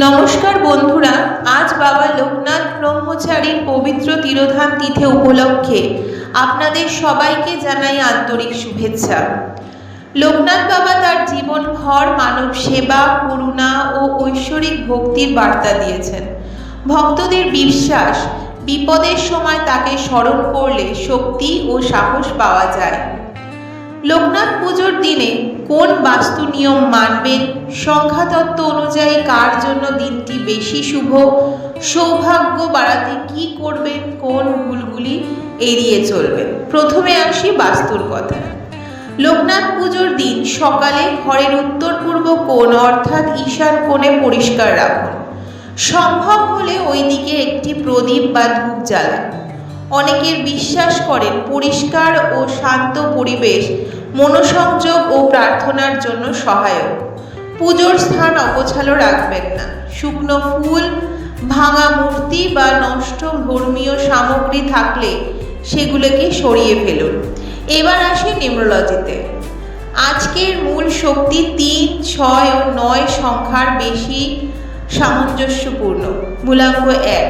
নমস্কার বন্ধুরা, আজ বাবা লোকনাথ ব্রহ্মচারীর পবিত্র তিরোধান তিথি উপলক্ষে আপনাদের সবাইকে জানাই আন্তরিক শুভেচ্ছা। লোকনাথ বাবা তার জীবনভর মানব সেবা, করুণা ও ঐশ্বরিক ভক্তির বার্তা দিয়েছেন। ভক্তদের বিশ্বাস, বিপদের সময় তাকে স্মরণ করলে শক্তি ও সাহস পাওয়া যায়। লোকনাথ পুজোর দিনে কোন বাস্তু নিয়ম মানবেন, সংখ্যাতত্ত্ব অনুযায়ী কার জন্য দিনটি বেশি শুভ, সৌভাগ্য বাড়াতে কি করবেন, কোন ভুলগুলি এড়িয়ে চলবেন। প্রথমে আসি বাস্তুর কথা। লোকনাথ পুজোর দিন সকালে ঘরের উত্তর পূর্ব কোণ অর্থাৎ ঈশান কোণে পরিষ্কার রাখুন। সম্ভব হলে ওই দিকে একটি প্রদীপ বা ধূপ জ্বালান। অনেকের বিশ্বাস করেন পরিষ্কার ও শান্ত পরিবেশ মনোসংযোগ ও প্রার্থনার জন্য সহায়ক। পুজোর স্থান অগোছালো রাখবেন না। শুকনো ফুল, ভাঙা মূর্তি বা নষ্ট ধর্মীয় সামগ্রী থাকলে সেগুলোকে সরিয়ে ফেলুন। এবার আসি নিউমোলজিতে। আজকের মূল শক্তি 3, 6 ও 9 সংখ্যার বেশি সামঞ্জস্যপূর্ণ। মূলাঙ্ক 1,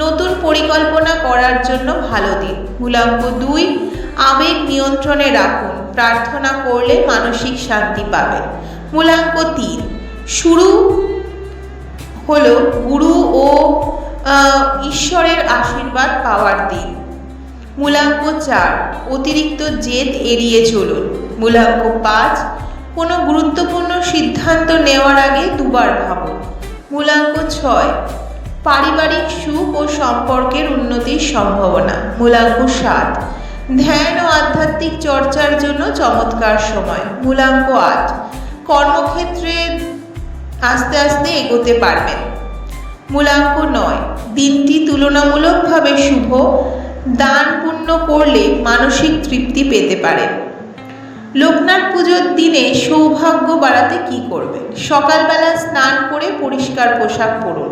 নতুন পরিকল্পনা করার জন্য ভালো দিন। মূলাঙ্ক 2, আবেগ নিয়ন্ত্রণে রাখুন, প্রার্থনা করলে মানসিক শান্তি পাবেন। মূলাঙ্ক 3, শুরু হলো গুরু ও ঈশ্বরের আশীর্বাদ পাওয়ার দিন। মূলাঙ্ক 4, অতিরিক্ত জেদ এড়িয়ে চলুন। মূলাঙ্ক 5, কোনো গুরুত্বপূর্ণ সিদ্ধান্ত নেওয়ার আগে দুবার ভাবুন। মূলাঙ্ক 6, পারিবারিক সুখ ও সম্পর্কের উন্নতির সম্ভাবনা। মূলাঙ্ক 7, ধ্যান ও আধ্যাত্মিক চর্চার জন্য চমৎকার সময়। মূলাঙ্ক 8, কর্মক্ষেত্রে আস্তে আস্তে এগোতে পারবেন। মূলাঙ্ক 9, দিনটি তুলনামূলকভাবে শুভ, দান পুণ্য করলে মানসিক তৃপ্তি পেতে পারেন। লোকনাথ পুজোর দিনে সৌভাগ্য বাড়াতে কি করবেন? সকালবেলা স্নান করে পরিষ্কার পোশাক পরুন।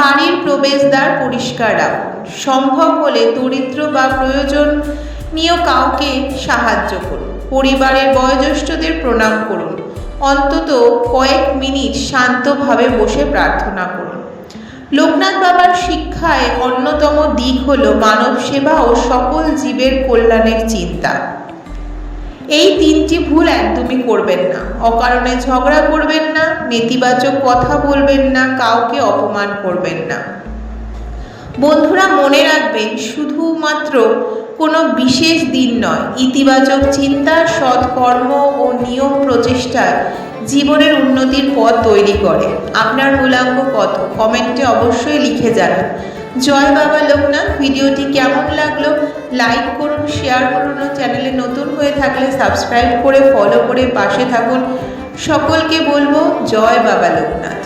বাড়ির প্রবেশদ্বার পরিষ্কার রাখুন। সম্ভব হলে দরিদ্র বা প্রয়োজনীয় কাউকে সাহায্য করুন। পরিবারের বয়োজ্যেষ্ঠদের প্রণাম করুন। অন্তত কয়েক মিনিট শান্তভাবে বসে প্রার্থনা করুন। লোকনাথ বাবার শিক্ষায় অন্যতম দিক হল মানব সেবা ও সকল জীবের কল্যাণের চিন্তা। এই 3টি ভুল একদমই করবেন না। অকারণে ঝগড়া করবেন না, নেতিবাচক কথা বলবেন না, কাউকে অপমান করবেন না। বন্ধুরা, মনে রাখবেন শুধুমাত্র কোনো বিশেষ দিন নয়, ইতিবাচক চিন্তা, সৎকর্ম ও নিয়ম প্রচেষ্টা জীবনের উন্নতির পথ তৈরি করে। আপনার মূলাঙ্ক কত? কমেন্টে অবশ্যই লিখে জানান। জয় বাবা লোকনাথ। ভিডিওটি কেমন লাগলো লাইক করুন, শেয়ার করুন ও চ্যানেলে নতুন হয়ে থাকলে সাবস্ক্রাইব করে ফলো করে পাশে থাকুন। সকলকে বলবো জয় বাবা লোকনাথ।